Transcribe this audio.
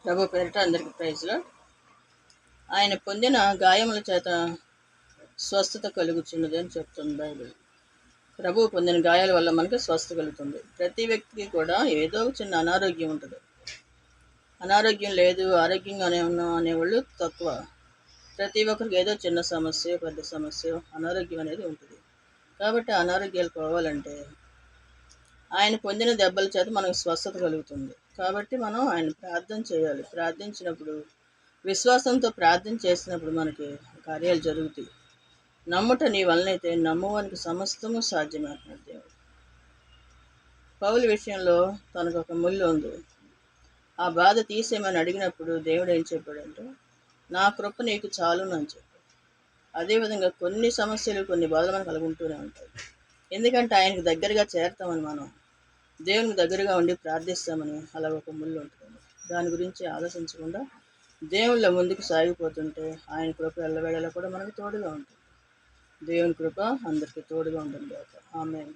ప్రభు పేరిట అందరికి ప్రైజ్లో. ఆయన పొందిన గాయముల చేత స్వస్థత కలుగుతున్నది అని చెప్తుంది బైబిల్. ప్రభు పొందిన గాయాల వల్ల మనకి స్వస్థత కలుగుతుంది. ప్రతి వ్యక్తికి కూడా ఏదో చిన్న అనారోగ్యం ఉంటుంది. అనారోగ్యం లేదు, ఆరోగ్యంగానే ఉన్నాం అనేవాళ్ళు తక్కువ. ప్రతి ఒక్కరికి ఏదో చిన్న సమస్య, పెద్ద సమస్య, అనారోగ్యం అనేది ఉంటుంది. కాబట్టి అనారోగ్యాలు పోవాలంటే ఆయన పొందిన దెబ్బల చేత మనకు స్వస్థత కలుగుతుంది. కాబట్టి మనం ఆయన ప్రార్థన చేయాలి. ప్రార్థించినప్పుడు విశ్వాసంతో ప్రార్థన చేసినప్పుడు మనకి కార్యాలు జరుగుతాయి. నమ్ముట నీ వలనైతే నమ్మువానికి సమస్తము సాధ్యమే అంటున్నాడు దేవుడు. పౌలు విషయంలో తనకు ఒక ముళ్ళు ఉంది. ఆ బాధ తీసేయమని అడిగినప్పుడు దేవుడు ఏం చెప్పాడంటే, నా కృప నీకు చాలును అని చెప్పాడు. అదేవిధంగా కొన్ని సమస్యలు, కొన్ని బాధలు మనకు కలుగుతూనే ఉంటాయి. ఎందుకంటే ఆయనకు దగ్గరగా చేరతామని, మనం దేవునికి దగ్గరగా ఉండి ప్రార్థిస్తామని అలా ఒక ముళ్ళు ఉంటుంది. దాని గురించి ఆలోచించకుండా దేవుళ్ళ ముందుకు సాగిపోతుంటే ఆయన కృప ఎల్లవేళలా కూడా మనకు తోడుగా ఉంటుంది. దేవుని కృప అందరికీ తోడుగా ఉంటుంది. ఆమేన్.